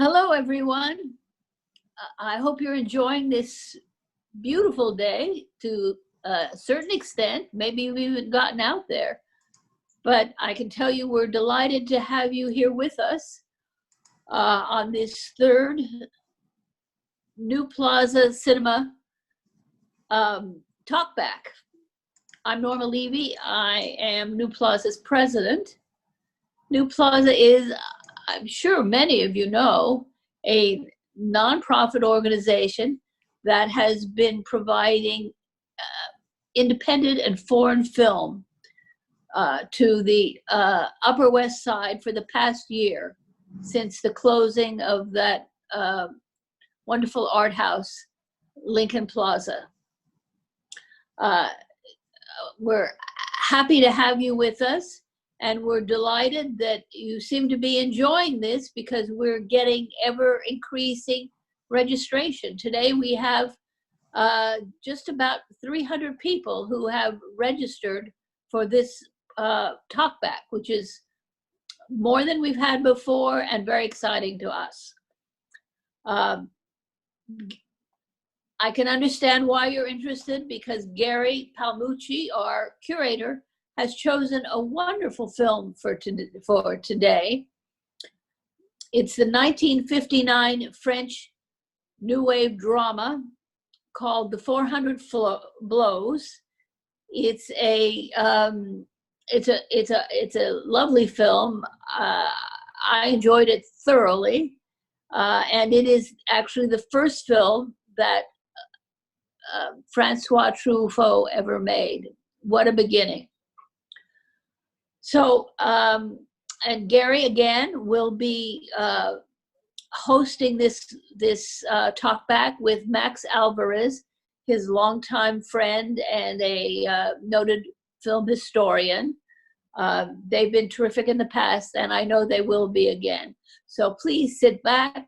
Hello, everyone. I hope you're enjoying this beautiful day to a certain extent. Maybe you've even gotten out there. But I can tell you we're delighted to have you here with us on this third New Plaza Cinema Talkback. I'm Norma Levy. I am New Plaza's president. New Plaza is, I'm sure many of you know, a nonprofit organization that has been providing independent and foreign film to the Upper West Side for the past year, since the closing of that wonderful art house, Lincoln Plaza. We're happy to have you with us. And we're delighted that you seem to be enjoying this because we're getting ever increasing registration. Today we have just about 300 people who have registered for this talkback, which is more than we've had before and very exciting to us. I can understand why you're interested because Gary Palmucci, our curator, has chosen a wonderful film for today. It's the 1959 French New Wave drama called The 400 Blows. It's a lovely film. I enjoyed it thoroughly, and it is actually the first film that Francois Truffaut ever made. What a beginning. So, and Gary again will be hosting this talkback with Max Alvarez, his longtime friend and a noted film historian. They've been terrific in the past, and I know they will be again. So please sit back,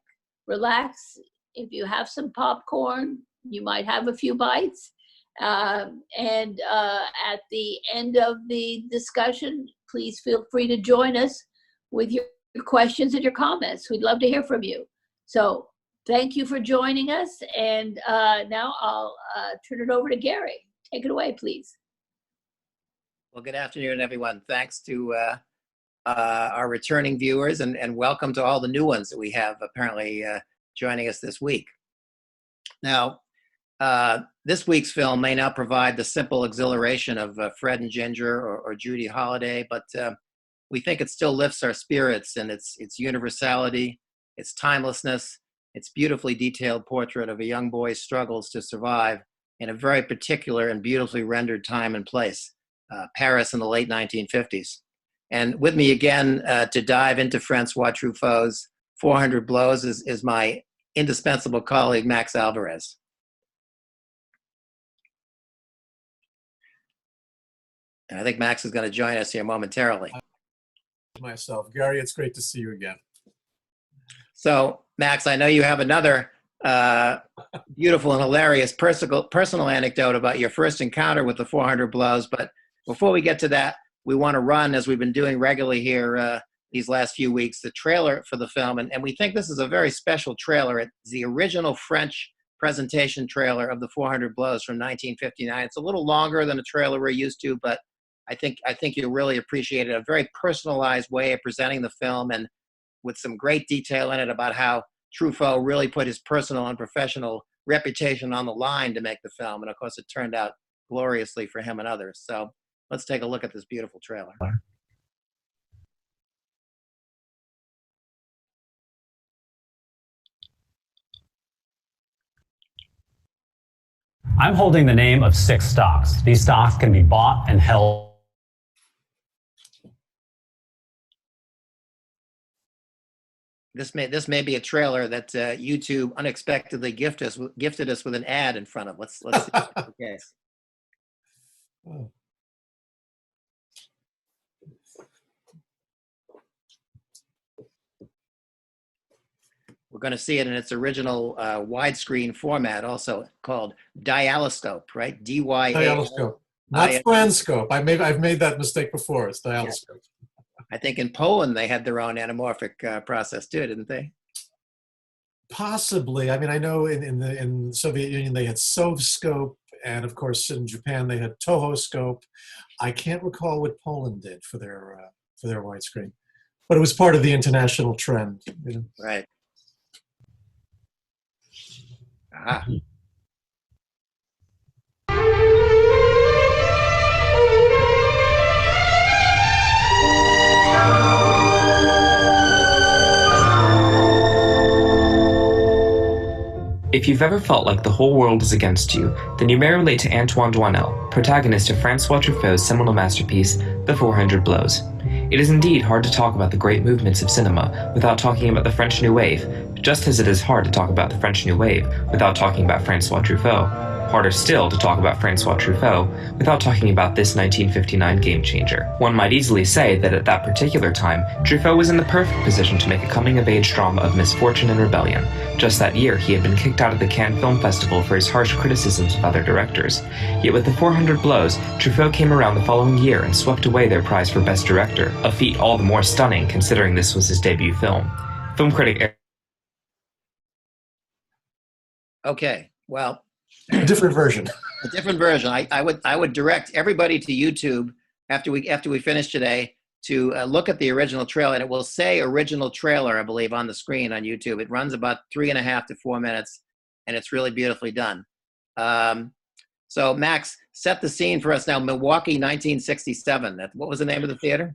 relax. If you have some popcorn, you might have a few bites. And at the end of the discussion, please feel free to join us with your questions and your comments. We'd love to hear from you. So thank you for joining us. And now I'll turn it over to Gary. Take it away, please. Well, good afternoon, everyone. Thanks to our returning viewers and welcome to all the new ones that we have apparently joining us this week. Now, this week's film may not provide the simple exhilaration of Fred and Ginger or Judy Holliday, but we think it still lifts our spirits in its universality, its timelessness, its beautifully detailed portrait of a young boy's struggles to survive in a very particular and beautifully rendered time and place, Paris in the late 1950s. And with me again to dive into Francois Truffaut's 400 Blows is my indispensable colleague, Max Alvarez. And I think Max is going to join us here momentarily. Myself, Gary, it's great to see you again. So, Max, I know you have another beautiful and hilarious personal anecdote about your first encounter with the 400 Blows. But before we get to that, we want to run, as we've been doing regularly here these last few weeks, the trailer for the film. And we think this is a very special trailer. It's the original French presentation trailer of the 400 Blows from 1959. It's a little longer than a trailer we're used to, but I think you'll really appreciate it. A very personalized way of presenting the film and with some great detail in it about how Truffaut really put his personal and professional reputation on the line to make the film. And of course, it turned out gloriously for him and others. So let's take a look at this beautiful trailer. I'm holding the name of 6 stocks. These stocks can be bought and held. This may be a trailer that YouTube unexpectedly gifted us with an ad in front of. Let's see if that's the case. We're going to see it in its original widescreen format, also called dialyscope, right? D-Y-A. Dialyscope, not flanscope. I've made that mistake before. It's dialyscope. I think in Poland they had their own anamorphic process too, didn't they? Possibly. I mean, I know in the Soviet Union they had Sovscope, and of course in Japan they had Tohoscope. I can't recall what Poland did for their widescreen, but it was part of the international trend. You know? Right. Ah. If you've ever felt like the whole world is against you, then you may relate to Antoine Doinel, protagonist of Francois Truffaut's seminal masterpiece, The 400 Blows. It is indeed hard to talk about the great movements of cinema without talking about the French New Wave, just as it is hard to talk about the French New Wave without talking about Francois Truffaut. Harder still to talk about Francois Truffaut without talking about this 1959 game-changer. One might easily say that at that particular time, Truffaut was in the perfect position to make a coming-of-age drama of misfortune and rebellion. Just that year, he had been kicked out of the Cannes Film Festival for his harsh criticisms of other directors. Yet with The 400 Blows, Truffaut came around the following year and swept away their prize for Best Director, a feat all the more stunning considering this was his debut film. Film critic... Okay, well, A different version. a different version. I would direct everybody to YouTube after we finish today to look at the original trailer, and it will say original trailer, I believe, on the screen on YouTube. It runs about 3.5 to 4 minutes, and it's really beautifully done. So Max, set the scene for us now. Milwaukee, 1967. What was the name of the theater?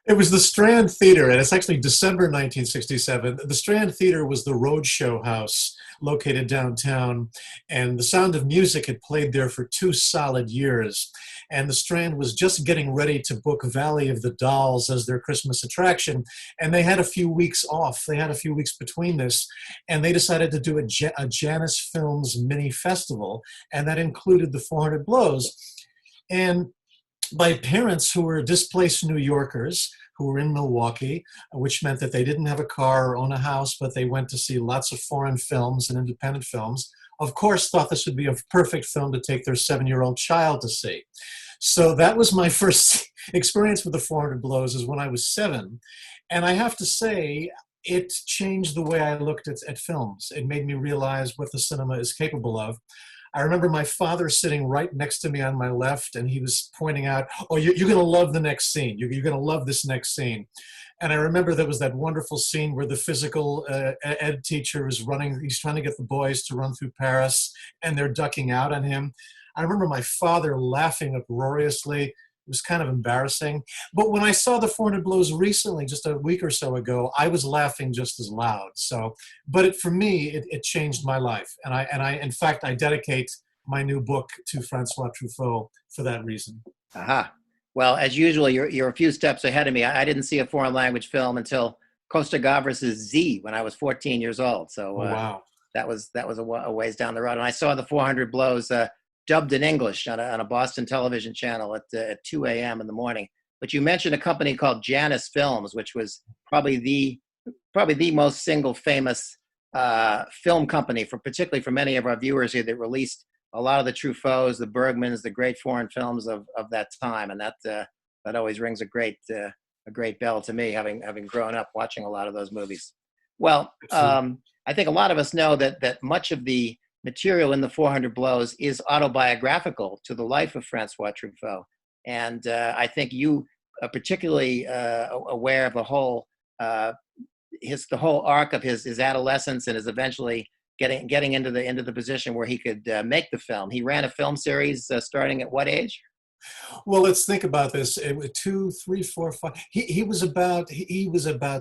It was the Strand Theater, and it's actually December 1967. The Strand Theater was the roadshow house located downtown, and The Sound of Music had played there for 2 solid years. And the Strand was just getting ready to book Valley of the Dolls as their Christmas attraction, and they had a few weeks off. They had a few weeks between this, and they decided to do a Janus Films mini festival, and that included The 400 Blows. And by parents who were displaced New Yorkers who were in Milwaukee, which meant that they didn't have a car or own a house, but they went to see lots of foreign films and independent films, of course thought this would be a perfect film to take their 7-year-old child to see. So that was my first experience with The 400 Blows, is when I was 7. And I have to say, it changed the way I looked at films. It made me realize what the cinema is capable of. I remember my father sitting right next to me on my left, and he was pointing out, oh, you're going to love the next scene. You're going to love this next scene. And I remember there was that wonderful scene where the physical ed teacher is running. He's trying to get the boys to run through Paris, and they're ducking out on him. I remember my father laughing uproariously. It was kind of embarrassing. But when I saw The 400 Blows recently, just a week or so ago, I was laughing just as loud. So, but for me, it changed my life. And I, in fact, I dedicate my new book to Francois Truffaut for that reason. Aha. Well, as usual, you're a few steps ahead of me. I didn't see a foreign language film until Costa Gavras' Z when I was 14 years old. So Wow. that was a ways down the road. And I saw The 400 Blows dubbed in English on a Boston television channel at 2 a.m. in the morning. But you mentioned a company called Janus Films, which was probably the most single famous film company, particularly for many of our viewers here, that released a lot of the Truffauts, the Bergmans, the great foreign films of that time, and that always rings a great bell to me, having grown up watching a lot of those movies. Well, I think a lot of us know that much of the material in The 400 Blows is autobiographical to the life of Francois Truffaut. And I think you are particularly aware of the whole arc of his adolescence and is eventually getting into the position where he could make the film. He ran a film series starting at what age? Well, let's think about this. 2, 3, 4, 5. He was about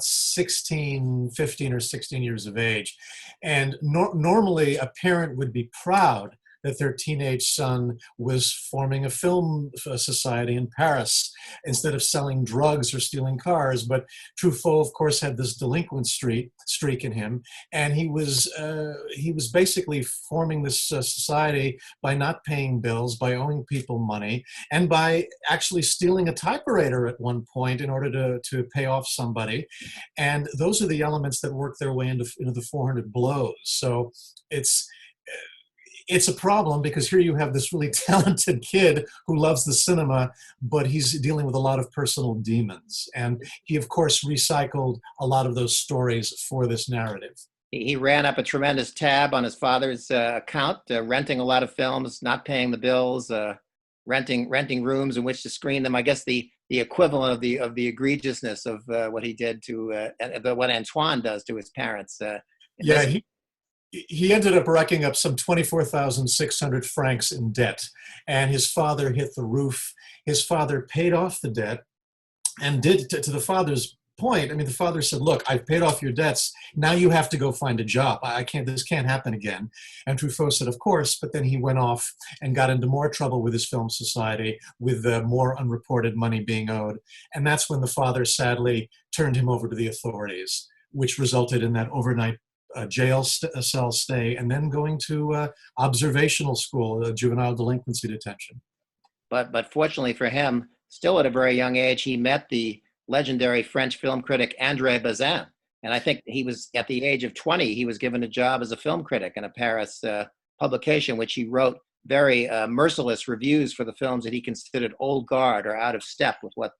16, 15 or 16 years of age. And normally a parent would be proud that their teenage son was forming a film society in Paris instead of selling drugs or stealing cars. But Truffaut, of course, had this delinquent streak in him, and he was basically forming this society by not paying bills, by owing people money, and by actually stealing a typewriter at one point in order to pay off somebody. And those are the elements that work their way into The 400 Blows. So it's a problem because here you have this really talented kid who loves the cinema, but he's dealing with a lot of personal demons. And he, of course, recycled a lot of those stories for this narrative. he ran up a tremendous tab on his father's account, renting a lot of films, not paying the bills, renting rooms in which to screen them. I guess the equivalent of the egregiousness of what he did to what Antoine does to his parents. Yeah, he ended up racking up some 24,600 francs in debt, and his father hit the roof. His father paid off the debt, and did to the father's point. I mean, the father said, "Look, I've paid off your debts. Now you have to go find a job. I can't. This can't happen again." And Truffaut said, "Of course." But then he went off and got into more trouble with his film society, with more unreported money being owed. And that's when the father sadly turned him over to the authorities, which resulted in that overnight jail cell stay, and then going to observational school, juvenile delinquency detention. But fortunately for him, still at a very young age, he met the legendary French film critic André Bazin. And I think he was, at the age of 20, he was given a job as a film critic in a Paris publication, which he wrote very merciless reviews for the films that he considered old guard or out of step with what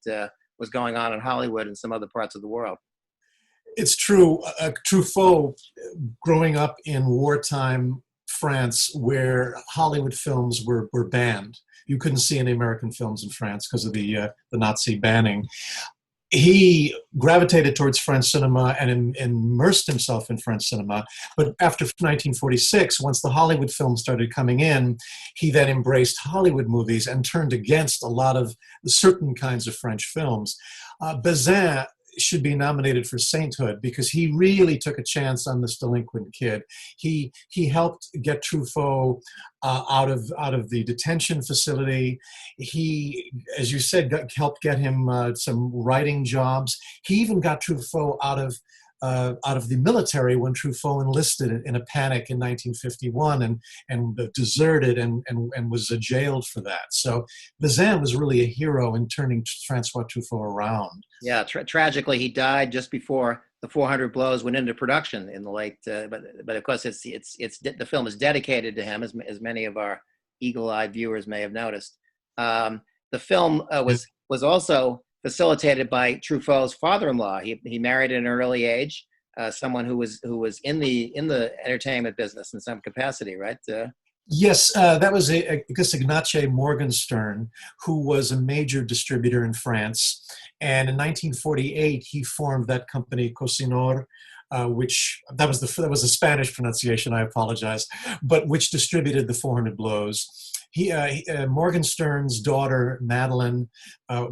was going on in Hollywood and some other parts of the world. It's true. Truffaut, growing up in wartime France, where Hollywood films were banned, you couldn't see any American films in France because of the Nazi banning. He gravitated towards French cinema and immersed himself in French cinema. But after 1946, once the Hollywood films started coming in, he then embraced Hollywood movies and turned against a lot of certain kinds of French films. Bazin should be nominated for sainthood because he really took a chance on this delinquent kid. He helped get Truffaut out of the detention facility. He, as you said, helped get him some writing jobs. He even got Truffaut out of the military when Truffaut enlisted in a panic in 1951 and deserted and was jailed for that. So Bazin was really a hero in turning Francois Truffaut around. Yeah, tragically, he died just before the 400 Blows went into production in the late. But of course, the film is dedicated to him, as many of our eagle-eyed viewers may have noticed. The film was also facilitated by Truffaut's father-in-law. He married at an early age, someone who was in the entertainment business in some capacity, right? Yes, that was Ignace Morgenstern, who was a major distributor in France. And in 1948, he formed that company Cosinor, which that was a Spanish pronunciation. I apologize, but which distributed the 400 Blows. Morgenstern's daughter, Madeline,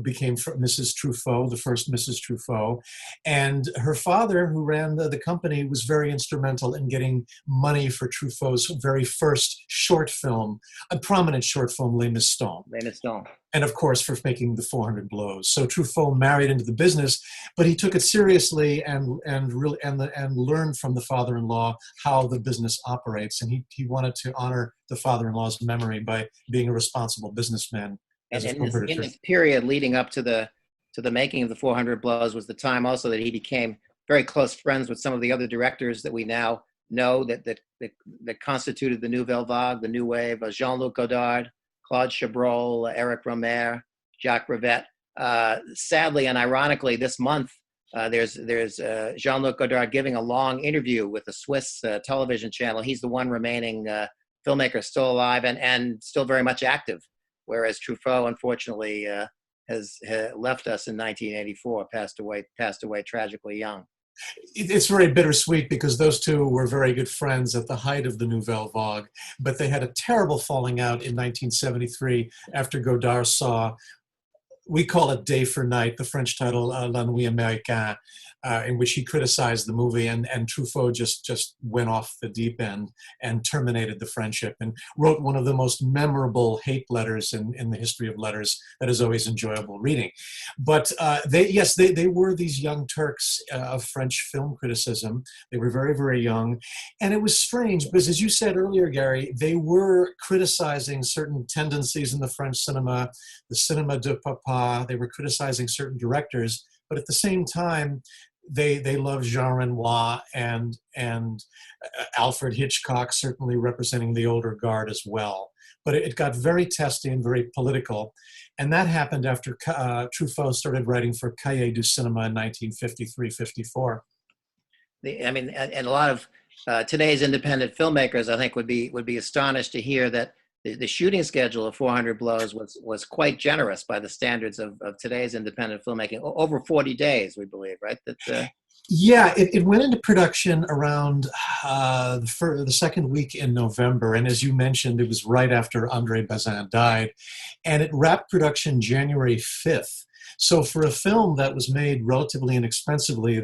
became Mrs. Truffaut, the first Mrs. Truffaut. And her father, who ran the company, was very instrumental in getting money for Truffaut's very first short film, a prominent short film, Les Mistons. Les Mistons. And of course, for making the 400 Blows. So Truffaut married into the business, but he took it seriously and learned from the father-in-law how the business operates. And he wanted to honor the father-in-law's memory by being a responsible businessman. And in this period leading up to the making of the 400 Blows was the time also that he became very close friends with some of the other directors that we now know that constituted the Nouvelle Vague, the New Wave, Jean-Luc Godard, Claude Chabrol, Eric Rohmer, Jacques Rivette. Sadly and ironically, this month there's Jean-Luc Godard giving a long interview with a Swiss television channel. He's the one remaining filmmaker still alive and still very much active, whereas Truffaut unfortunately has left us in 1984, passed away tragically young. It's very bittersweet because those two were very good friends at the height of the Nouvelle Vague, but they had a terrible falling out in 1973 after Godard saw, we call it Day for Night, the French title La Nuit Américaine, in which he criticized the movie, and Truffaut just went off the deep end and terminated the friendship and wrote one of the most memorable hate letters in the history of letters that is always enjoyable reading. But they were these young Turks of French film criticism. They were very, very young. And it was strange because, as you said earlier, Gary, they were criticizing certain tendencies in the French cinema, the cinema de papa. They were criticizing certain directors, but at the same time, they loved Jean Renoir and Alfred Hitchcock, certainly representing the older guard as well. But it got very testy and very political. And that happened after Truffaut started writing for Cahiers du Cinéma in 1953-54. And a lot of today's independent filmmakers, I think, would be astonished to hear that the shooting schedule of 400 Blows was quite generous by the standards of today's independent filmmaking. Over 40 days, we believe, right? Yeah, it went into production around the second week in November. And as you mentioned, it was right after Andre Bazin died. And it wrapped production January 5th. So for a film that was made relatively inexpensively,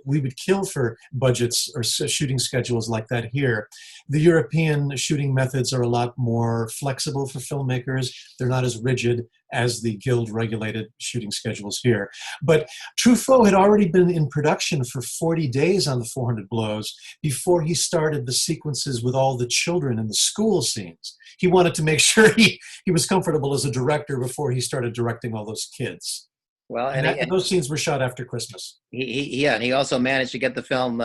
we would kill for budgets or shooting schedules like that here. The European shooting methods are a lot more flexible for filmmakers. They're not as rigid as the guild-regulated shooting schedules here. But Truffaut had already been in production for 40 days on the 400 Blows before he started the sequences with all the children in the school scenes. He wanted to make sure he was comfortable as a director before he started directing all those kids. Well, and those scenes were shot after Christmas. And he also managed to get the film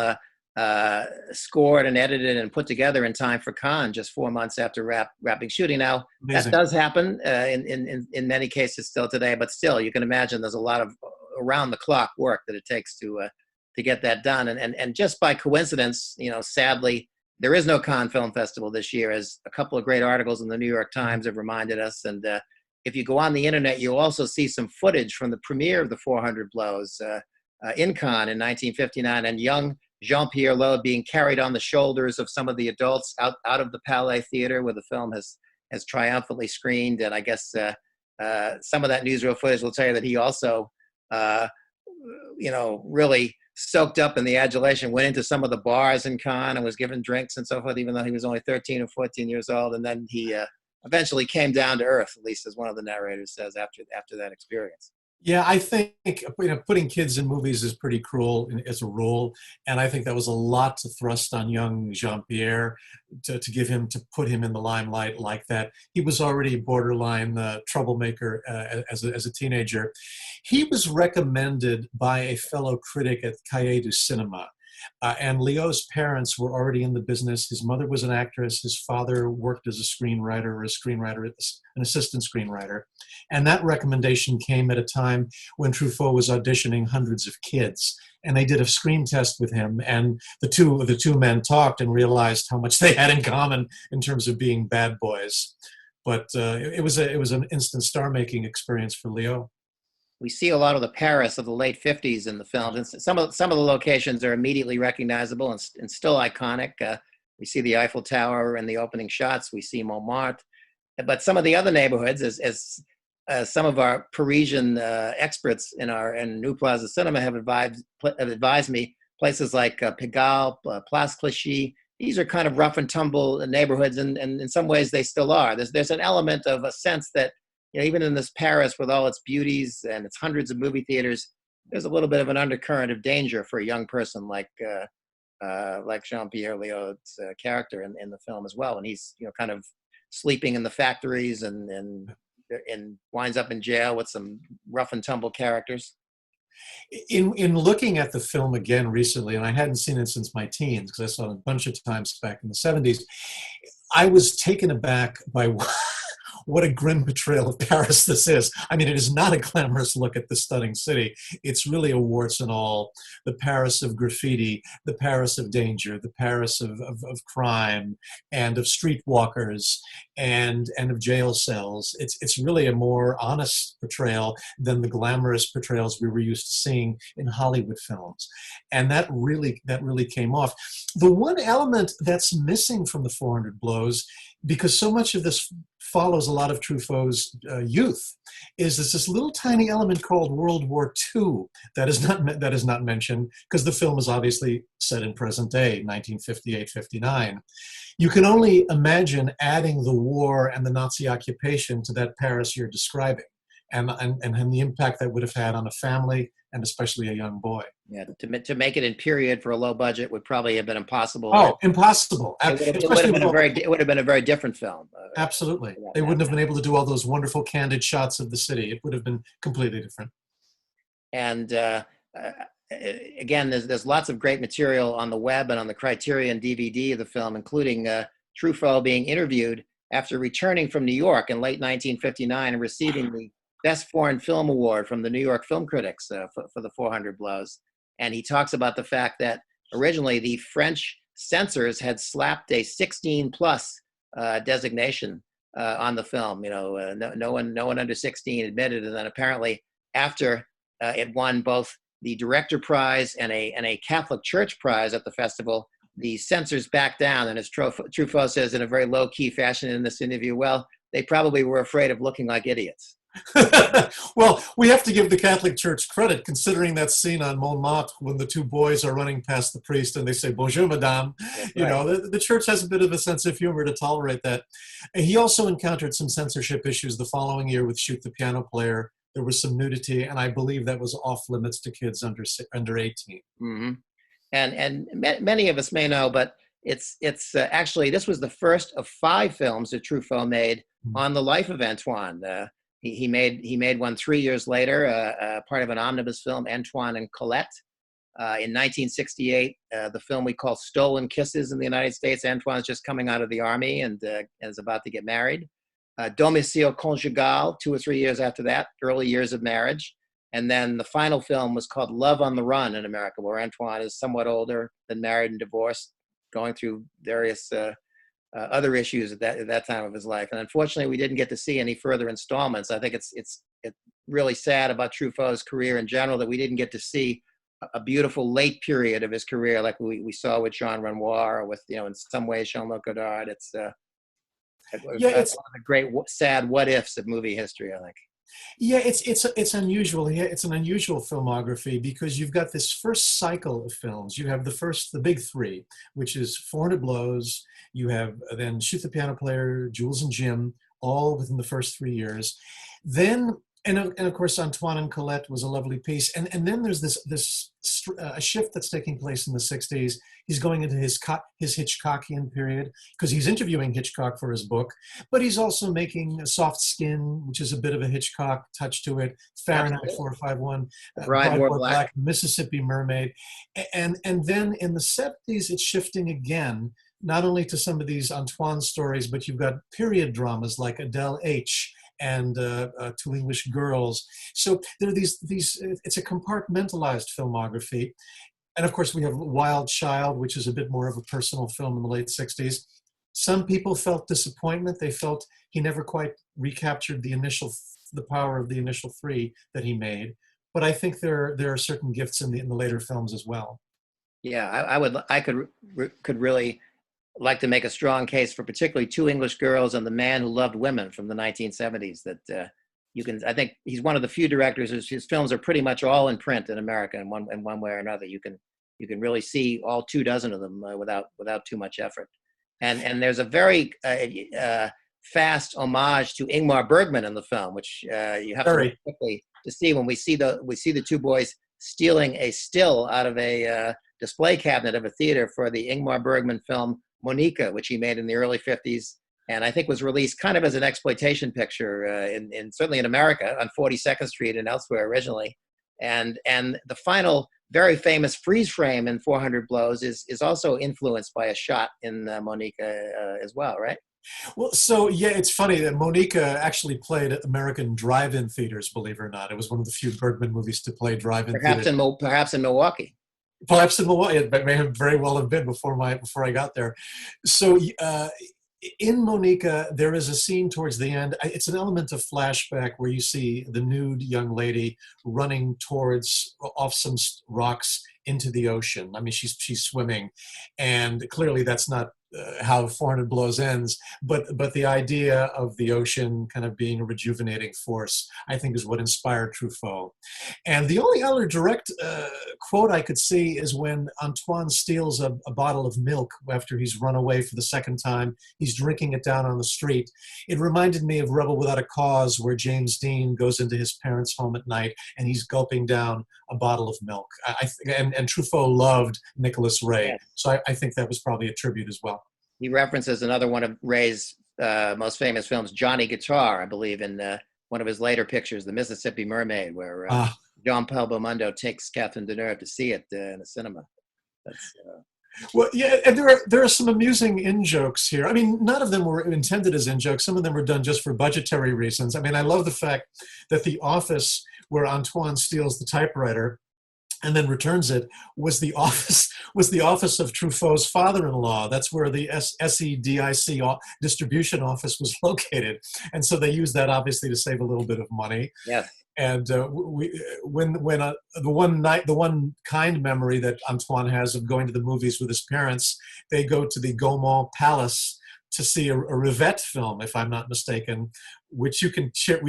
scored and edited and put together in time for Cannes just 4 months after wrapping shooting. Now, Amazing. That does happen in many cases still today, but still, you can imagine there's a lot of around-the-clock work that it takes to get that done. And just by coincidence, sadly, there is no Cannes Film Festival this year, as a couple of great articles in the New York Times have reminded us. And if you go on the internet, you'll also see some footage from the premiere of the 400 Blows in Cannes in 1959, and young Jean-Pierre Léaud being carried on the shoulders of some of the adults out of the Palais Theater where the film has triumphantly screened. And I guess some of that newsreel footage will tell you that he also, really soaked up in the adulation, went into some of the bars in Cannes and was given drinks and so forth, even though he was only 13 or 14 years old. And then he eventually came down to earth, at least as one of the narrators says after that experience. Yeah, I think putting kids in movies is pretty cruel as a rule, and I think that was a lot to thrust on young Jean-Pierre to put him in the limelight like that. He was already borderline troublemaker as a teenager. He was recommended by a fellow critic at Cahiers du Cinéma. And Léaud's parents were already in the business. His mother was an actress. His father worked as a screenwriter, an assistant screenwriter. And that recommendation came at a time when Truffaut was auditioning hundreds of kids. And they did a screen test with him. And the two men talked and realized how much they had in common in terms of being bad boys. But it was an instant star-making experience for Léaud. We see a lot of the Paris of the late 50s in the film. And some of the locations are immediately recognizable and still iconic. We see the Eiffel Tower in the opening shots. We see Montmartre. But some of the other neighborhoods, as some of our Parisian experts in New Plaza Cinema have advised me, places like Pigalle, Place Clichy, these are kind of rough and tumble neighborhoods, and in some ways they still are. There's an element of a sense that, even in this Paris with all its beauties and its hundreds of movie theaters, there's a little bit of an undercurrent of danger for a young person like Jean-Pierre Léaud's character in the film as well. And he's kind of sleeping in the factories and winds up in jail with some rough and tumble characters. In looking at the film again recently, and I hadn't seen it since my teens because I saw it a bunch of times back in the 70s, I was taken aback by what a grim portrayal of Paris this is. I mean, it is not a glamorous look at the stunning city. It's really a warts and all. The Paris of graffiti, the Paris of danger, the Paris of crime, and of streetwalkers, and of jail cells. It's really a more honest portrayal than the glamorous portrayals we were used to seeing in Hollywood films. And that really came off. The one element that's missing from the 400 Blows, because so much of this follows a lot of Truffaut's youth, is this little tiny element called World War II that is not mentioned, because the film is obviously set in present day, 1958-59. You can only imagine adding the war and the Nazi occupation to that Paris you're describing, and the impact that would have had on a family and especially a young boy. Yeah, to make it in period for a low budget would probably have been impossible. Oh, impossible! It would have been a very different film. Absolutely, they wouldn't have been able to do all those wonderful candid shots of the city. It would have been completely different. And again, there's lots of great material on the web and on the Criterion DVD of the film, including Truffaut being interviewed after returning from New York in late 1959 and receiving the Best Foreign Film Award from the New York Film Critics for the 400 Blows. And he talks about the fact that originally the French censors had slapped a 16 plus designation on the film. No one under 16 admitted, and then apparently after it won both the director prize and a Catholic Church prize at the festival, the censors backed down. And as Truffaut says in a very low-key fashion in this interview, well, they probably were afraid of looking like idiots. Well, we have to give the Catholic Church credit, considering that scene on Montmartre when the two boys are running past the priest and they say, "Bonjour, madame." That's You right. know, the church has a bit of a sense of humor to tolerate that. And he also encountered some censorship issues the following year with Shoot the Piano Player. There was some nudity, and I believe that was off limits to kids under 18. Mm-hmm. And many of us may know, but it's actually, this was the first of 5 films that Truffaut made on the life of Antoine. He made one 3 years later, part of an omnibus film, Antoine and Colette. In 1968, the film we call Stolen Kisses in the United States. Antoine's just coming out of the army and is about to get married. Domicile Conjugal, 2 or 3 years after that, early years of marriage. And then the final film was called Love on the Run in America, where Antoine is somewhat older, been married and divorced, going through various other issues at that time of his life. And unfortunately, we didn't get to see any further installments. I think it's really sad about Truffaut's career in general that we didn't get to see a beautiful late period of his career like we saw with Jean Renoir, or with, in some ways, Jean-Luc Godard. It's one of the great sad what ifs of movie history, I think. Yeah, it's unusual. Yeah, it's an unusual filmography because you've got this first cycle of films. You have the big 3, which is 400 Blows. You have then Shoot the Piano Player, Jules and Jim, all within the first 3 years. Then, and of course, Antoine and Colette was a lovely piece. And then there's this a shift that's taking place in the 60s. He's going into his Hitchcockian period because he's interviewing Hitchcock for his book, but he's also making Soft Skin, which is a bit of a Hitchcock touch to it, Fahrenheit 451, Bride Wore Black, Mississippi Mermaid. And then in the 70s, it's shifting again, not only to some of these Antoine stories, but you've got period dramas like Adele H., and 2 English Girls. So there are these. It's a compartmentalized filmography, and of course we have Wild Child, which is a bit more of a personal film in the late 60s. Some people felt disappointment. They felt he never quite recaptured the power of the initial 3 that he made. But I think there are certain gifts in the later films as well. Yeah, I could really like to make a strong case for particularly 2 English Girls and The Man Who Loved Women from the 1970s. That I think he's one of the few directors whose films are pretty much all in print in America in one way or another. You can really see all 24 of them without too much effort. And there's a very fast homage to Ingmar Bergman in the film, which you have to look quickly to see when we see the 2 boys stealing a still out of a display cabinet of a theater for the Ingmar Bergman film Monica, which he made in the early 50s, and I think was released kind of as an exploitation picture in certainly in America on 42nd Street and elsewhere originally. And the final very famous freeze frame in 400 Blows is also influenced by a shot in Monica as well, right? Well, so yeah, it's funny that Monica actually played at American drive-in theaters, believe it or not. It was one of the few Bergman movies to play drive-in theaters. Perhaps in Milwaukee. Perhaps in Milwaukee. It may have very well have been before I got there. So in Monica, there is a scene towards the end. It's an element of flashback where you see the nude young lady running off some rocks into the ocean. I mean, she's swimming, and clearly that's not how 400 Blows ends, but the idea of the ocean kind of being a rejuvenating force, I think, is what inspired Truffaut. And the only other direct quote I could see is when Antoine steals a bottle of milk after he's run away for the second time. He's drinking it down on the street. It reminded me of Rebel Without a Cause, where James Dean goes into his parents' home at night and he's gulping down a bottle of milk. And Truffaut loved Nicholas Ray, yes. So I think that was probably a tribute as well. He references another one of Ray's most famous films, Johnny Guitar, I believe, in one of his later pictures, The Mississippi Mermaid, where Jean-Paul Belmondo takes Catherine Deneuve to see it in the cinema. Well, yeah, and there are some amusing in-jokes here. I mean, none of them were intended as in-jokes. Some of them were done just for budgetary reasons. I mean, I love the fact that the office where Antoine steals the typewriter and then returns it, was the office of Truffaut's father-in-law. That's where the SEDIC distribution office was located, and so they used that obviously to save a little bit of money. Yes. And the one kind memory that Antoine has of going to the movies with his parents, they go to the Gaumont Palace to see a Rivette film, if I'm not mistaken, which you can share.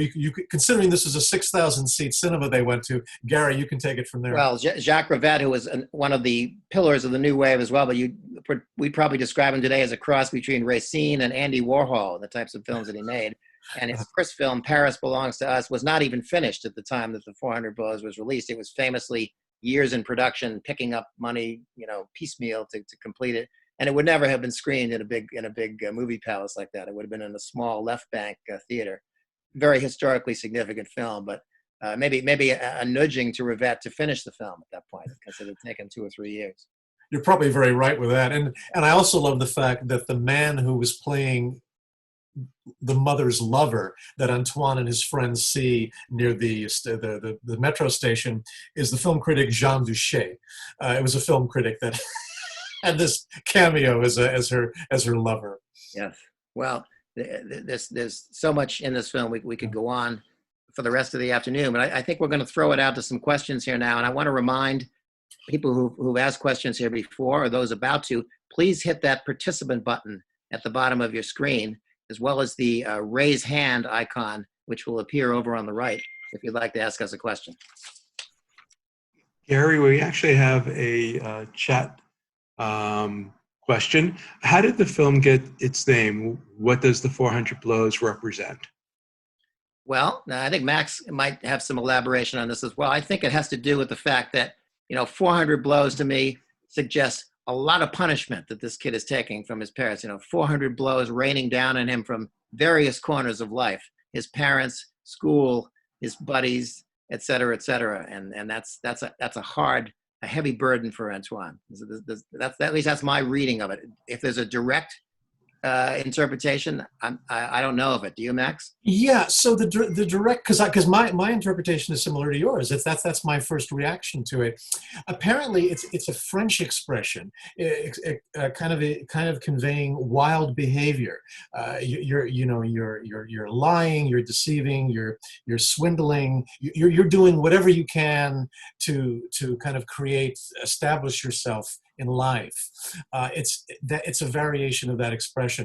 Considering this is a 6,000 seat cinema they went to, Gary, you can take it from there. Well, Jacques Rivette, who was one of the pillars of the new wave as well, but we'd probably describe him today as a cross between Racine and Andy Warhol, the types of films that he made. And his first film, Paris Belongs to Us, was not even finished at the time that the 400 Blows was released. It was famously years in production, picking up money, piecemeal to complete it. And it would never have been screened in a big movie palace like that. It would have been in a small left bank theater. Very historically significant film, but maybe a nudging to Rivette to finish the film at that point, because it had taken 2 or 3 years. You're probably very right with that. And I also love the fact that the man who was playing the mother's lover that Antoine and his friends see near the metro station is the film critic Jean Duché. It was a film critic that had this cameo as her lover. Yes. Well, there's so much in this film. We could go on for the rest of the afternoon, but I think we're going to throw it out to some questions here now. And I want to remind people who've asked questions here before, or those about to, please hit that participant button at the bottom of your screen, as well as the raise hand icon, which will appear over on the right if you'd like to ask us a question. Gary, we actually have a chat question. How did the film get its name? What does the 400 Blows represent? Well, I think Max might have some elaboration on this as well. I think it has to do with the fact that, 400 blows to me suggests a lot of punishment that this kid is taking from his parents. 400 blows raining down on him from various corners of life, his parents, school, his buddies, et cetera, and that's a heavy burden for Antoine. At least that's my reading of it. If there's a direct interpretation, I don't know of it. Do you, Max? Yeah. So the direct, because my interpretation is similar to yours. That's my first reaction to it. Apparently, it's a French expression, kind of conveying wild behavior. You're lying, you're deceiving, you're swindling, you're doing whatever you can to kind of establish yourself in life. It's a variation of that expression.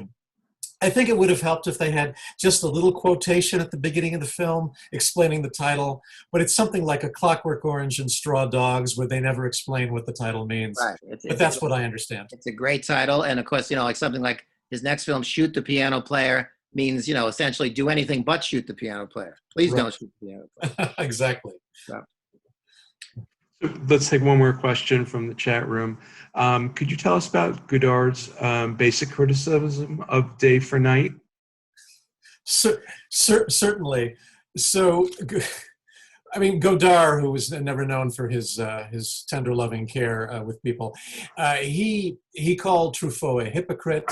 I think it would have helped if they had just a little quotation at the beginning of the film explaining the title, but it's something like A Clockwork Orange and Straw Dogs, where they never explain what the title means. Right. But that's what I understand. It's a great title, and of course, like something like his next film, Shoot the Piano Player, means, essentially do anything but shoot the piano player. Please don't shoot the piano player. Exactly. So. Let's take one more question from the chat room. Could you tell us about Godard's basic criticism of Day for Night? Certainly. So, Godard, who was never known for his tender, loving care with people, he called Truffaut a hypocrite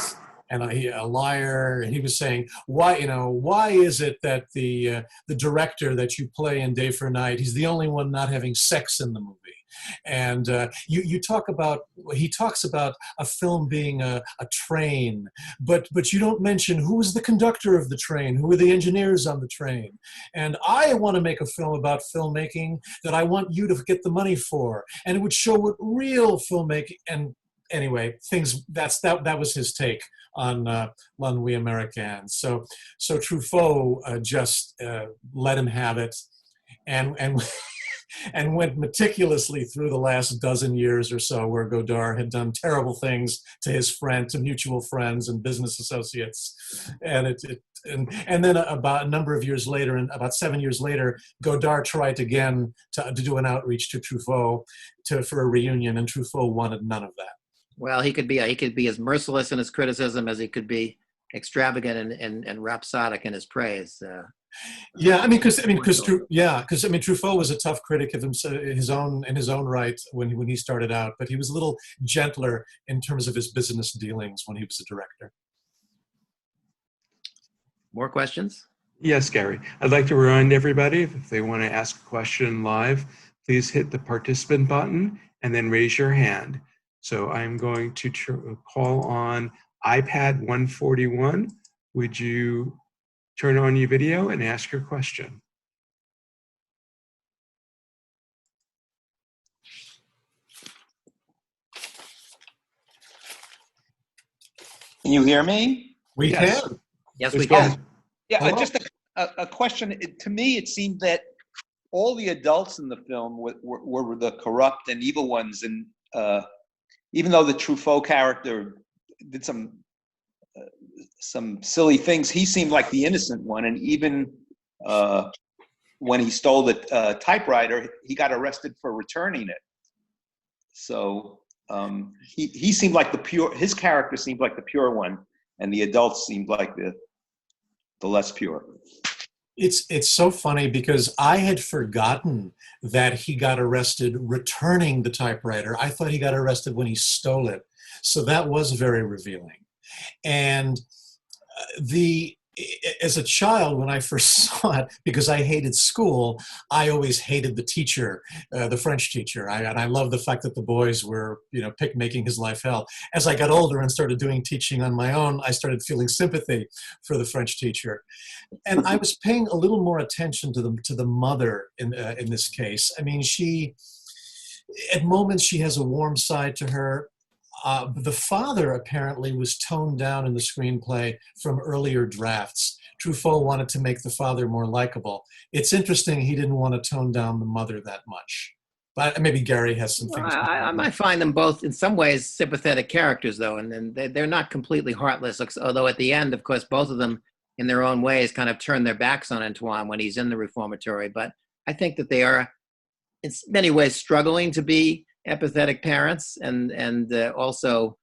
and a liar, and he was saying, why is it that the director that you play in Day for Night, he's the only one not having sex in the movie? And he talks about a film being a train, but you don't mention who was the conductor of the train, who were the engineers on the train. And I want to make a film about filmmaking that I want you to get the money for, and it would show what real filmmaking. And anyway, that was his take on La Nuit Américaine. So Truffaut just let him have it, and went meticulously through the last dozen years or so where Godard had done terrible things to his mutual friends and business associates, and then about a number of years later, and about 7 years later, Godard tried again to do an outreach to Truffaut for a reunion, and Truffaut wanted none of that. Well, he could be as merciless in his criticism as he could be extravagant and rhapsodic in his praise. Because Truffaut was a tough critic of himself, in his own right when he started out, but he was a little gentler in terms of his business dealings when he was a director. More questions? Yes, Gary. I'd like to remind everybody, if they want to ask a question live, please hit the participant button and then raise your hand. So I'm going to call on iPad 141. Would you turn on your video and ask your question? Can you hear me? We Yes. can. Yes, Please we go can. ahead. Yeah, Hello? just a question. To me, it seemed that all the adults in the film were the corrupt and evil ones, and even though the Truffaut character did some silly things, he seemed like the innocent one. And even when he stole the typewriter, he got arrested for returning it. So he seemed like his character seemed like the pure one, and the adults seemed like the less pure. It's so funny because I had forgotten that he got arrested returning the typewriter. I thought he got arrested when he stole it. So that was very revealing. And as a child, when I first saw it, because I hated school, I always hated the teacher, the French teacher. And I love the fact that the boys were, making his life hell. As I got older and started doing teaching on my own, I started feeling sympathy for the French teacher. And I was paying a little more attention to the mother in this case. I mean, at moments she has a warm side to her. The father apparently was toned down in the screenplay from earlier drafts. Truffaut wanted to make the father more likable. It's interesting he didn't want to tone down the mother that much. But maybe Gary has some things. I might find them both in some ways sympathetic characters, though, and they're not completely heartless. Although at the end, of course, both of them, in their own ways, kind of turn their backs on Antoine when he's in the reformatory. But I think that they are, in many ways, struggling to be empathetic parents, and also,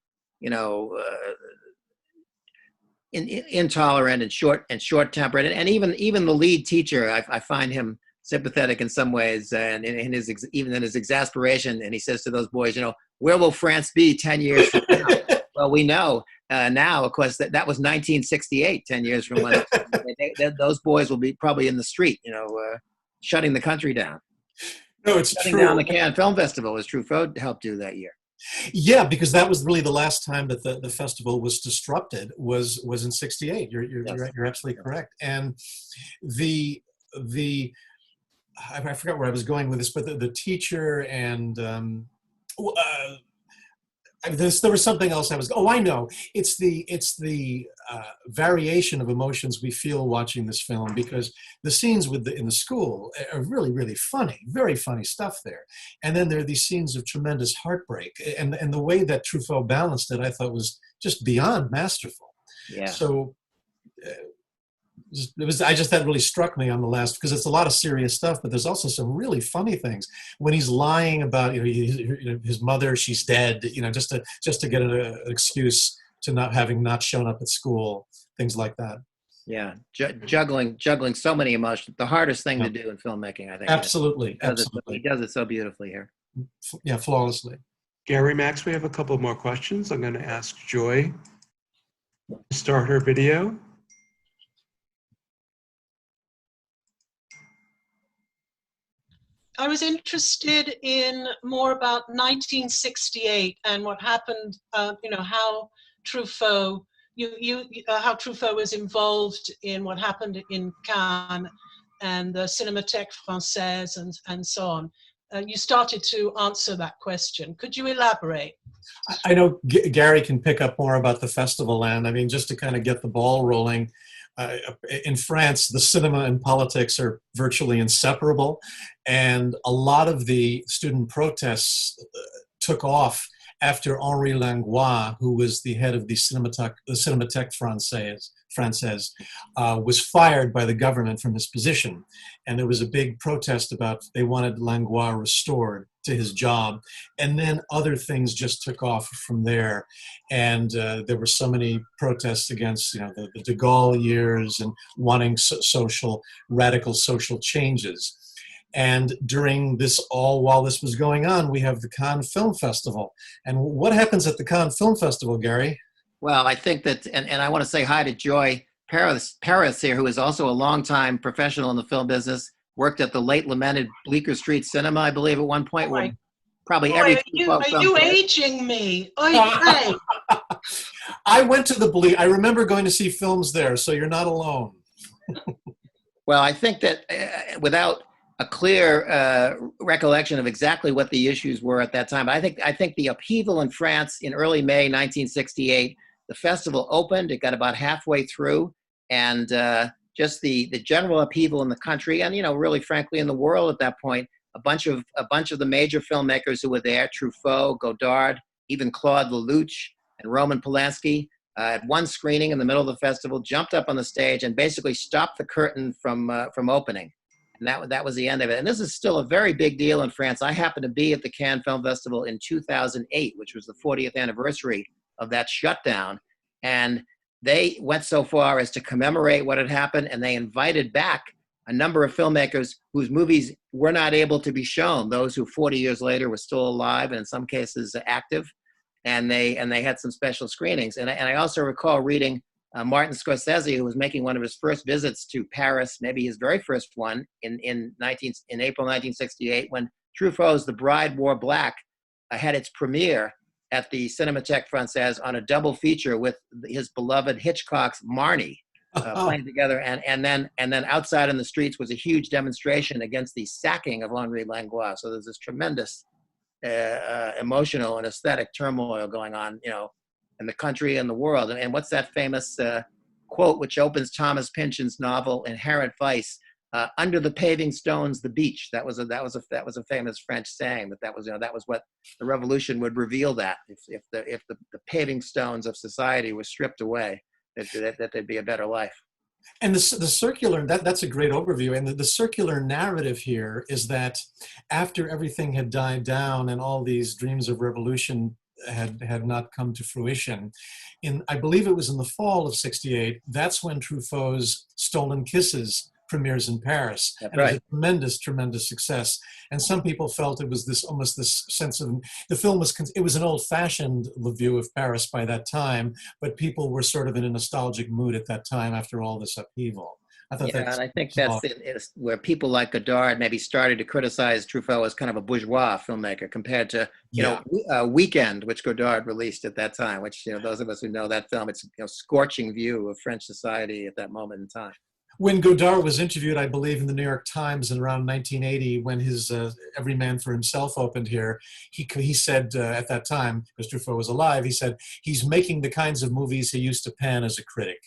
intolerant and short-tempered, and even the lead teacher, I find him sympathetic in some ways, and even in his exasperation. And he says to those boys, where will France be 10 years from now? Well, we know now, of course, that was 1968, 10 years from when those boys will be probably in the street, shutting the country down. No, it's Shutting true. down the Cannes Film Festival, as Truffaut helped do that year. Yeah, because that was really the last time that the festival was disrupted was in '68. You're absolutely correct. And I forgot where I was going with this, but the teacher and there was something else I know. It's the variation of emotions we feel watching this film, because the scenes in the school are really, really funny, very funny stuff there. And then there are these scenes of tremendous heartbreak. And the way that Truffaut balanced it, I thought, was just beyond masterful. Yeah. So that really struck me on the last, because it's a lot of serious stuff, but there's also some really funny things when he's lying about his mother, she's dead, just to get an excuse to not shown up at school, things like that. Yeah, juggling so many emotions. The hardest thing to do in filmmaking, I think. Absolutely. He does it so beautifully here. Yeah, flawlessly. Gary, Max, we have a couple more questions. I'm going to ask Joy to start her video. I was interested in more about 1968 and what happened, how Truffaut, how Truffaut was involved in what happened in Cannes and the Cinémathèque Française and so on. You started to answer that question. Could you elaborate? I know Gary can pick up more about the festival, and I mean, just to kind of get the ball rolling, in France, the cinema and politics are virtually inseparable, and a lot of the student protests took off after Henri Langlois, who was the head of the Cinémathèque Française, was fired by the government from his position. And there was a big protest about, they wanted Langlois restored to his job. And then other things just took off from there. And there were so many protests against the de Gaulle years and wanting radical social changes. And while this was going on, we have the Cannes Film Festival. And what happens at the Cannes Film Festival, Gary? Well, I think that, and I want to say hi to Joy Paris here, who is also a longtime professional in the film business, worked at the late lamented Bleecker Street Cinema, I believe, at one point. Boy. Probably Boy, every are you aging me? Oy vey. I went to the I remember going to see films there, so you're not alone. Well, I think that without a clear recollection of exactly what the issues were at that time, I think the upheaval in France in early May 1968, the festival opened, it got about halfway through, and just the general upheaval in the country, and really, frankly, in the world at that point. A bunch of the major filmmakers who were there, Truffaut, Godard, even Claude Lelouch and Roman Polanski, at one screening in the middle of the festival, jumped up on the stage and basically stopped the curtain from opening. And that was the end of it. And this is still a very big deal in France. I happened to be at the Cannes Film Festival in 2008, which was the 40th anniversary of that shutdown. And they went so far as to commemorate what had happened, and they invited back a number of filmmakers whose movies were not able to be shown, those who 40 years later were still alive and in some cases active, and they had some special screenings. And I also recall reading Martin Scorsese, who was making one of his first visits to Paris, maybe his very first one in April 1968, when Truffaut's The Bride Wore Black had its premiere at the Cinémathèque Française on a double feature with his beloved Hitchcock's Marnie. Playing together, and then outside in the streets was a huge demonstration against the sacking of Henri Langlois. So there's this tremendous emotional and aesthetic turmoil going on, in the country and the world. And what's that famous quote which opens Thomas Pynchon's novel Inherent Vice? Under the paving stones, the beach. That was a famous French saying. That was what the revolution would reveal. That if the paving stones of society were stripped away, that there'd be a better life. And the circular, that's a great overview. And the circular narrative here is that after everything had died down and all these dreams of revolution had not come to fruition, I believe it was in the fall of '68, that's when Truffaut's Stolen Kisses premieres in Paris. That's and right. It was a tremendous, tremendous success. And some people felt it was almost this sense of, the film it was an old-fashioned view of Paris by that time, but people were sort of in a nostalgic mood at that time after all this upheaval. I thought and I think that's where people like Godard maybe started to criticize Truffaut as kind of a bourgeois filmmaker compared to, Weekend, which Godard released at that time, which, those of us who know that film, it's a scorching view of French society at that moment in time. When Godard was interviewed, I believe, in the New York Times in around 1980, when his Every Man for Himself opened here, he said at that time, because Truffaut was alive, he said he's making the kinds of movies he used to pan as a critic.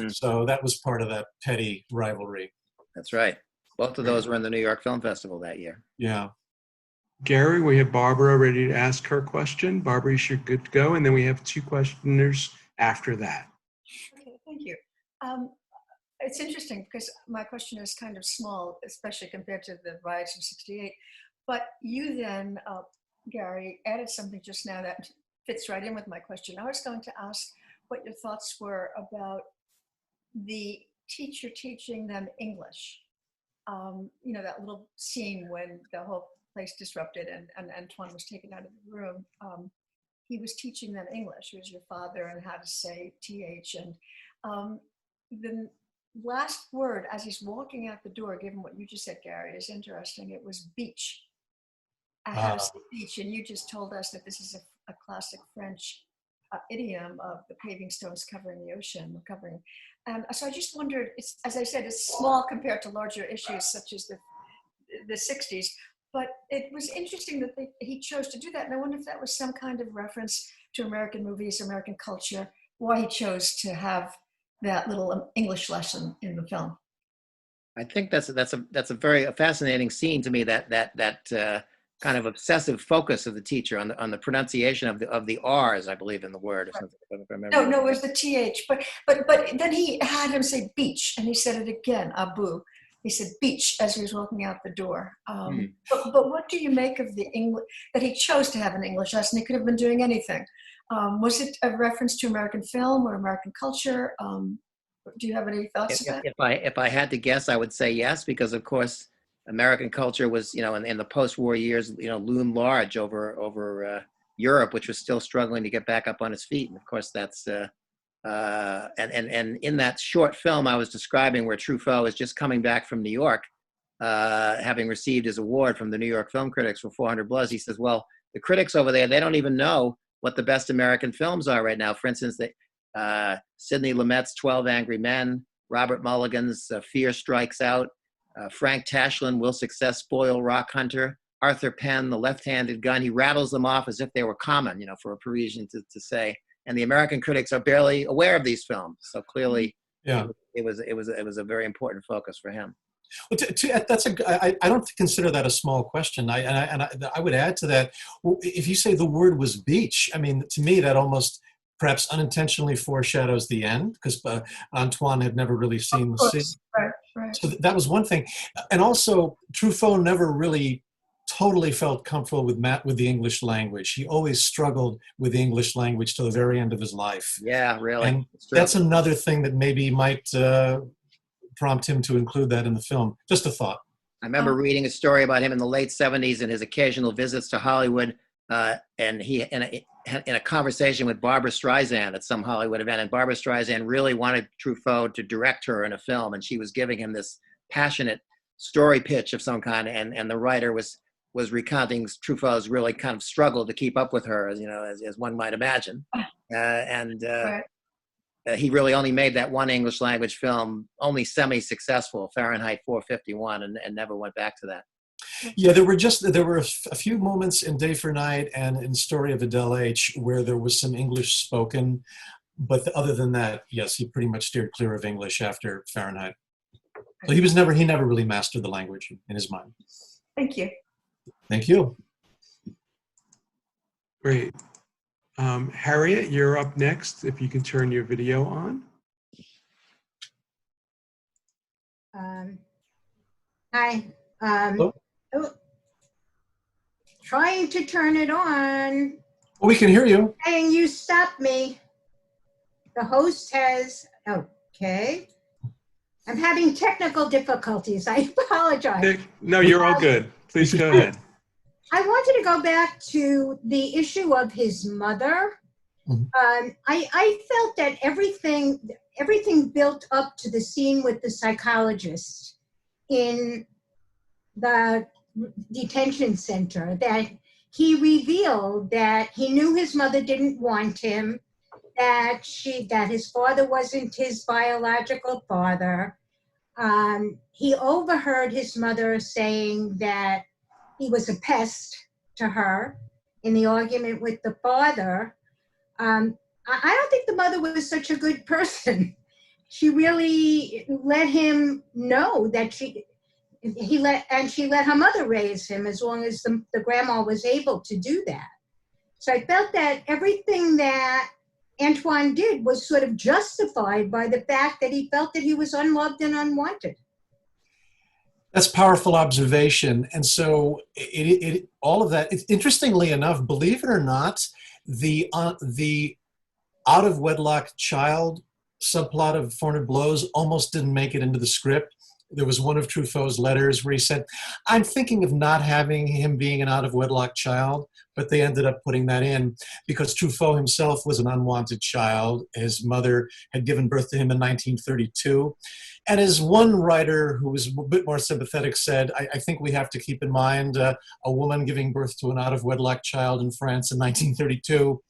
So that was part of that petty rivalry. That's right. Both of those were in the New York Film Festival that year. Yeah. Gary, we have Barbara ready to ask her question. Barbara, you should good to go. And then we have two questioners after that. Okay, thank you. It's interesting because my question is kind of small, especially compared to the riots of '68. But you then, Gary, added something just now that fits right in with my question. I was going to ask what your thoughts were about the teacher teaching them English. That little scene when the whole place disrupted and Antoine was taken out of the room. He was teaching them English. He was your father and how to say TH. And the last word as he's walking out the door, given what you just said, Gary, is interesting. It was beach. I had to say beach, and you just told us that this is a classic French idiom of the paving stones covering the ocean, And so I just wondered, as I said, it's small compared to larger issues such as the 60s, but it was interesting that he chose to do that. And I wonder if that was some kind of reference to American movies, American culture, why he chose to have that little English lesson in the film. I think that's a very fascinating scene to me. That kind of obsessive focus of the teacher on the pronunciation of the R's, I believe, in the word. Or something, if I remember. No, it was the TH. But then he had him say beach, and he said it again, Abu. He said beach as he was walking out the door. But what do you make of the English that he chose to have an English lesson? He could have been doing anything. Was it a reference to American film or American culture? Do you have any thoughts about it? If I had to guess, I would say yes, because of course American culture was, in the post-war years, loomed large over Europe, which was still struggling to get back up on its feet. And of course, that's and in that short film I was describing, where Truffaut is just coming back from New York, having received his award from the New York Film Critics for 400 Blows, he says, well, the critics over there, they don't even know what the best American films are right now. For instance, Sidney Lumet's 12 Angry Men, Robert Mulligan's Fear Strikes Out, Frank Tashlin, Will Success Spoil Rock Hunter, Arthur Penn, The Left-Handed Gun. He rattles them off as if they were common, for a Parisian to say. And the American critics are barely aware of these films. So clearly, yeah, it was a very important focus for him. Well, I don't consider that a small question. I would add to that, if you say the word was beach, I mean, to me, that almost perhaps unintentionally foreshadows the end, because Antoine had never really seen the sea. Right. So that was one thing. And also, Truffaut never really totally felt comfortable with the English language. He always struggled with the English language to the very end of his life. Yeah, really. And that's another thing that maybe might prompt him to include that in the film. Just a thought. I remember reading a story about him in the late 70s and his occasional visits to Hollywood, and he in a conversation with Barbra Streisand at some Hollywood event, and Barbra Streisand really wanted Truffaut to direct her in a film, and she was giving him this passionate story pitch of some kind, and the writer was recounting Truffaut's really kind of struggle to keep up with her, as one might imagine, he really only made that one English language film, only semi-successful, Fahrenheit 451, and never went back to that. Yeah, there were a few moments in Day for Night and in Story of Adele H where there was some English spoken, but other than that, yes, he pretty much steered clear of English after Fahrenheit. So he never really mastered the language in his mind. Thank you. Thank you. Great. Harriet, you're up next, if you can turn your video on. Hi. Hello? Trying to turn it on. Well, we can hear you. And you stopped me. The host has, okay. I'm having technical difficulties. I apologize. No, you're all good. Please go ahead. I wanted to go back to the issue of his mother. Mm-hmm. I felt that everything built up to the scene with the psychologist in the detention center, that he revealed that he knew his mother didn't want him, that his father wasn't his biological father. He overheard his mother saying that he was a pest to her in the argument with the father. I don't think the mother was such a good person. She really let him know that she let her mother raise him as long as the grandma was able to do that. So I felt that everything that Antoine did was sort of justified by the fact that he felt that he was unloved and unwanted. That's powerful observation. And so all of that, interestingly enough, believe it or not, the out of wedlock child subplot of 400 Blows almost didn't make it into the script. There was one of Truffaut's letters where he said, I'm thinking of not having him being an out of wedlock child, but they ended up putting that in because Truffaut himself was an unwanted child. His mother had given birth to him in 1932. And as one writer who was a bit more sympathetic said, I think we have to keep in mind a woman giving birth to an out of wedlock child in France in 1932.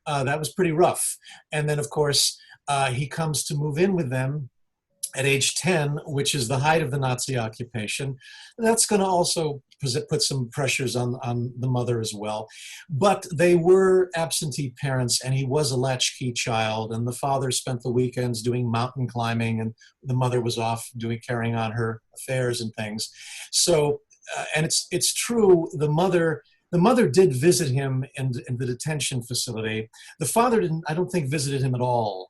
That was pretty rough. And then, of course, he comes to move in with them at age 10, which is the height of the Nazi occupation. That's going to also put some pressures on the mother as well. But they were absentee parents, and he was a latchkey child, and the father spent the weekends doing mountain climbing, and the mother was off carrying on her affairs and things. So, and it's true, the mother did visit him in the detention facility. The father I don't think, visited him at all.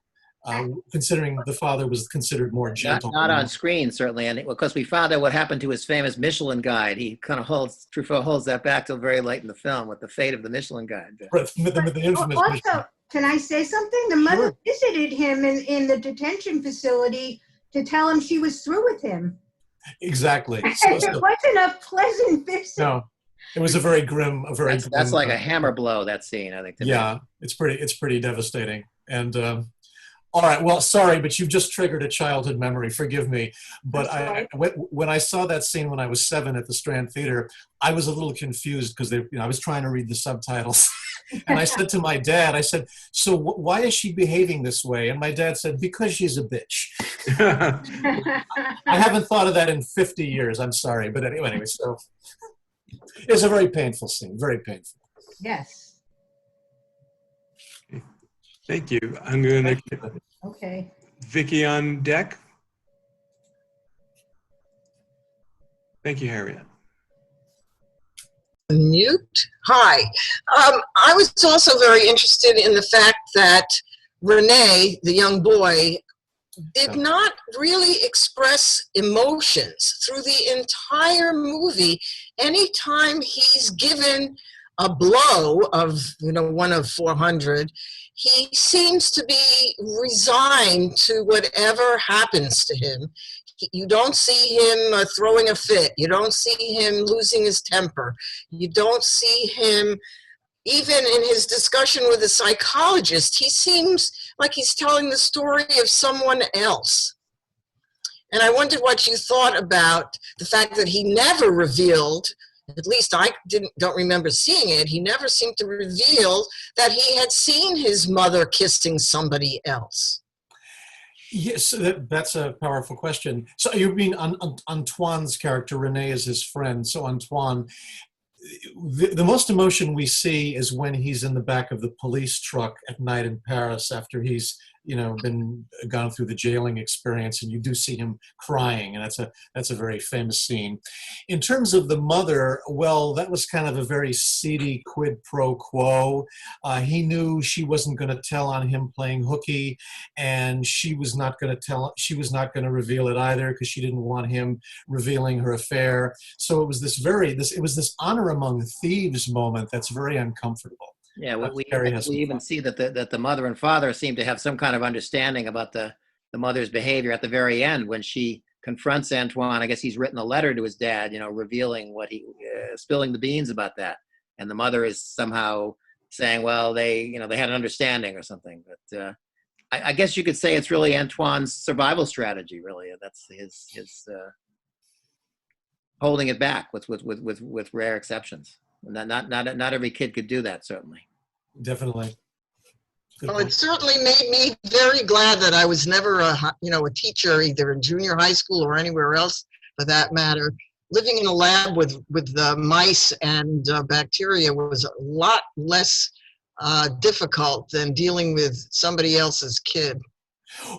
Considering the father was considered more gentle. Not on screen, certainly. And because we found out what happened to his famous Michelin Guide. He kind of Truffaut holds that back till very late in the film with the fate of the Michelin Guide. Right, the infamous also, Michelin. can I say something? The mother visited him in the detention facility to tell him she was through with him. Exactly. It wasn't a pleasant visit. No, it was a very grim, That's like a hammer blow, that scene, I think. Yeah, it's pretty devastating. And All right. Well, sorry, but you've just triggered a childhood memory. Forgive me. But when I saw that scene when I was 7 at the Strand Theater, I was a little confused because I was trying to read the subtitles. And I said to my dad, I said, so why is she behaving this way? And my dad said, because she's a bitch. I haven't thought of that in 50 years. I'm sorry. But anyway, so it's a very painful scene, very painful. Yes. Thank you. I'm going to get Okay. Vicky on deck. Thank you, Harriet. Mute. Hi. I was also very interested in the fact that Rene, the young boy, did not really express emotions through the entire movie. Anytime he's given a blow of, 1 of 400, he seems to be resigned to whatever happens to him. You don't see him throwing a fit. You don't see him losing his temper. You don't see him, even in his discussion with the psychologist, he seems like he's telling the story of someone else. And I wondered what you thought about the fact that he never revealed, at least I don't remember seeing it, he never seemed to reveal that he had seen his mother kissing somebody else. Yes, that's a powerful question. So you mean Antoine's character, Rene, is his friend. So Antoine, the most emotion we see is when he's in the back of the police truck at night in Paris after he's gone through the jailing experience, and you do see him crying, and that's a very famous scene. In terms of the mother, well, that was kind of a very seedy quid pro quo. He knew she wasn't going to tell on him playing hooky, and she was not going to reveal it either because she didn't want him revealing her affair. So it was this honor among thieves moment that's very uncomfortable. Yeah, we even see that the mother and father seem to have some kind of understanding about the mother's behavior at the very end when she confronts Antoine. I guess he's written a letter to his dad, revealing what spilling the beans about that. And the mother is somehow saying, well, they had an understanding or something. But I guess you could say it's really Antoine's survival strategy, really. That's his holding it back with rare exceptions. Not every kid could do that, certainly. Definitely. Well, it certainly made me very glad that I was never a teacher, either in junior high school or anywhere else for that matter. Living in a lab with mice and bacteria was a lot less difficult than dealing with somebody else's kid.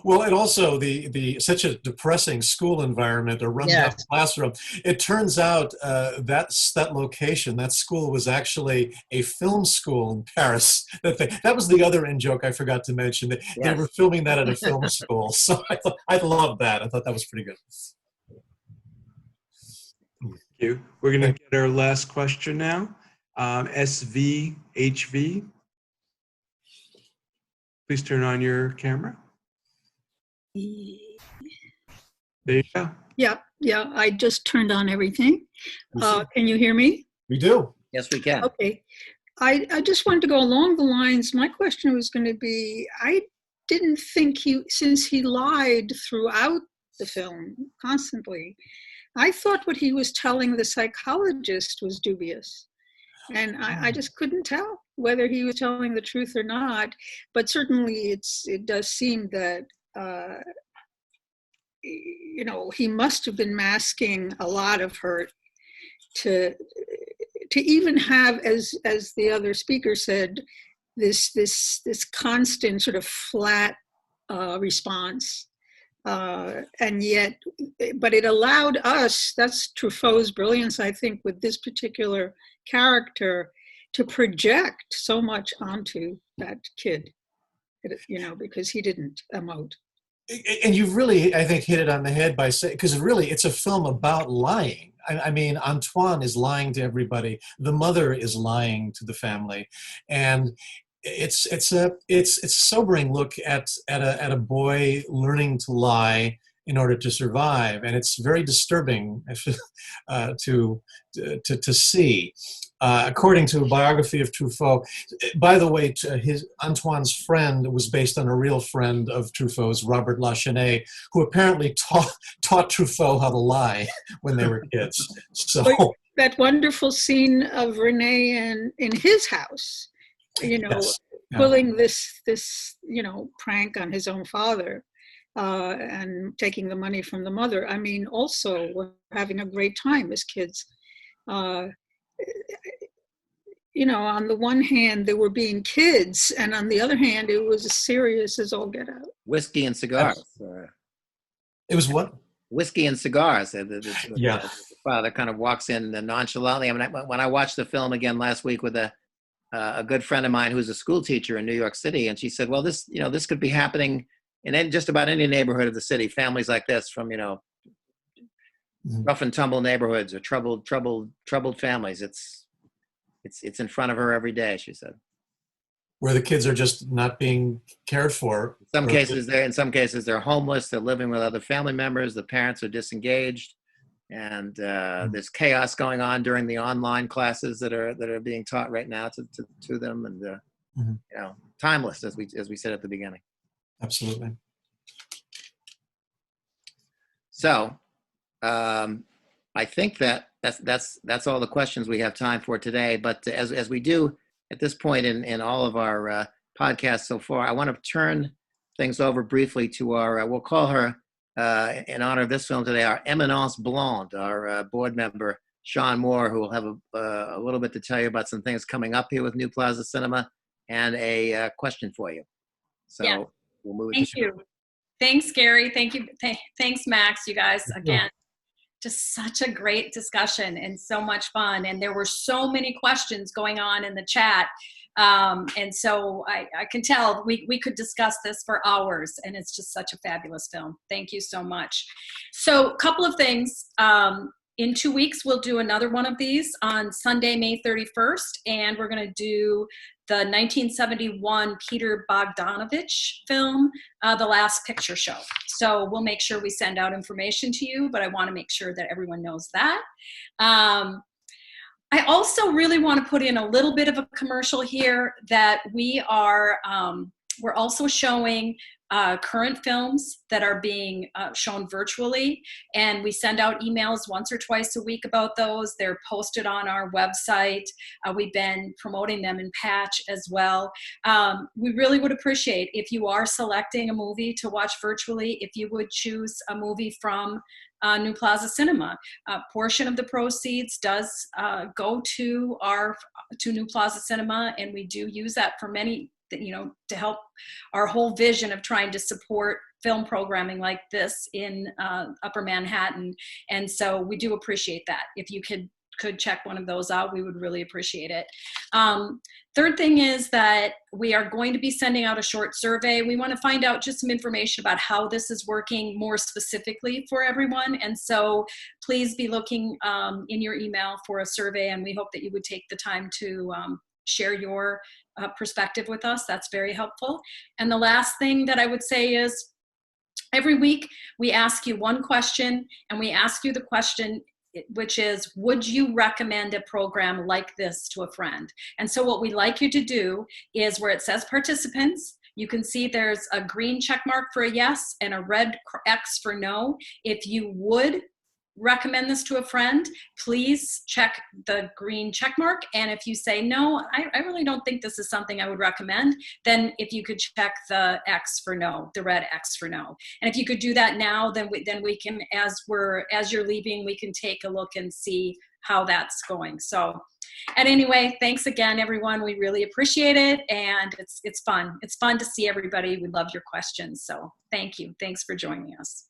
Well, and also the such a depressing school environment, a rundown classroom. It turns out that location, that school, was actually a film school in Paris. That was the other in joke I forgot to mention. They were filming that at a film school. So I loved that. I thought that was pretty good. Thank you. We're going to get our last question now. SVHV. Please turn on your camera. There you go. Yeah, I just turned on everything. Can you hear me? We do. Yes, we can. Okay. I just wanted to go along the lines. My question was going to be, I didn't think since he lied throughout the film constantly, I thought what he was telling the psychologist was dubious. And I just couldn't tell whether he was telling the truth or not. But certainly it does seem that he must have been masking a lot of hurt to even have, as the other speaker said, this constant sort of flat response, and yet, but it allowed us. That's Truffaut's brilliance, I think, with this particular character, to project so much onto that kid, because he didn't emote. And you've really, I think, hit it on the head by saying, because really it's a film about lying. I mean, Antoine is lying to everybody. The mother is lying to the family, and it's a sobering look at a boy learning to lie in order to survive, and it's very disturbing to see. According to a biography of Truffaut, by the way, Antoine's friend was based on a real friend of Truffaut's, Robert Lachenet, who apparently taught Truffaut how to lie when they were kids. So that wonderful scene of Renee in his house, yes. pulling this prank on his own father, and taking the money from the mother. I mean, also we're having a great time as kids. On the one hand, they were being kids, and on the other hand, it was as serious as all get out. Whiskey and cigars. It was what? Whiskey and cigars. Yeah. The father kind of walks in nonchalantly. I mean, when I watched the film again last week with a good friend of mine who's a school teacher in New York City, and she said, well, this could be happening in just about any neighborhood of the city. Families like this from, rough and tumble neighborhoods or troubled families. It's in front of her every day, she said. Where the kids are just not being cared for. In some cases they're homeless. They're living with other family members. The parents are disengaged, and there's chaos going on during the online classes that are being taught right now to them, and timeless, as we said at the beginning. Absolutely. So, I think that's all the questions we have time for today. But as we do at this point in all of our podcasts so far, I want to turn things over briefly to our, we'll call her, in honor of this film today, our Eminence Blonde, our board member, Sean Moore, who will have a little bit to tell you about some things coming up here with New Plaza Cinema and a question for you. So yeah. We'll move it Thank to you. Sean. Thanks, Gary. Thank you. Thanks, Max. You guys, again, just such a great discussion and so much fun. And there were so many questions going on in the chat. And so I can tell we could discuss this for hours, and it's just such a fabulous film. Thank you so much. So a couple of things. In 2 weeks, we'll do another one of these on Sunday, May 31st, and we're going to do the 1971 Peter Bogdanovich film, The Last Picture Show. So we'll make sure we send out information to you, but I want to make sure that everyone knows that. I also really want to put in a little bit of a commercial here that we are, we're also showing current films that are being shown virtually, and we send out emails once or twice a week about those. They're posted on our website. We've been promoting them in Patch as well. We really would appreciate if you are selecting a movie to watch virtually, if you would choose a movie from New Plaza Cinema. A portion of the proceeds does go to New Plaza Cinema, and we do use that for many, to help our whole vision of trying to support film programming like this in Upper Manhattan. And so we do appreciate that. If you could check one of those out, we would really appreciate it. Third thing is that we are going to be sending out a short survey. We want to find out just some information about how this is working more specifically for everyone. And so please be looking in your email for a survey, and we hope that you would take the time to share your perspective with us. That's very helpful. And the last thing that I would say is every week we ask you one question, and we ask you the question, which is, would you recommend a program like this to a friend? And so what we'd like you to do is, where it says participants, you can see there's a green check mark for a yes and a red X for no. If you would recommend this to a friend, please check the green check mark. And if you say, no, I really don't think this is something I would recommend, then if you could check the X for no, the red X for no. And if you could do that now, then we can, as you're leaving, we can take a look and see how that's going. So, and anyway, thanks again, everyone. We really appreciate it. And it's fun. It's fun to see everybody. We love your questions. So thank you. Thanks for joining us.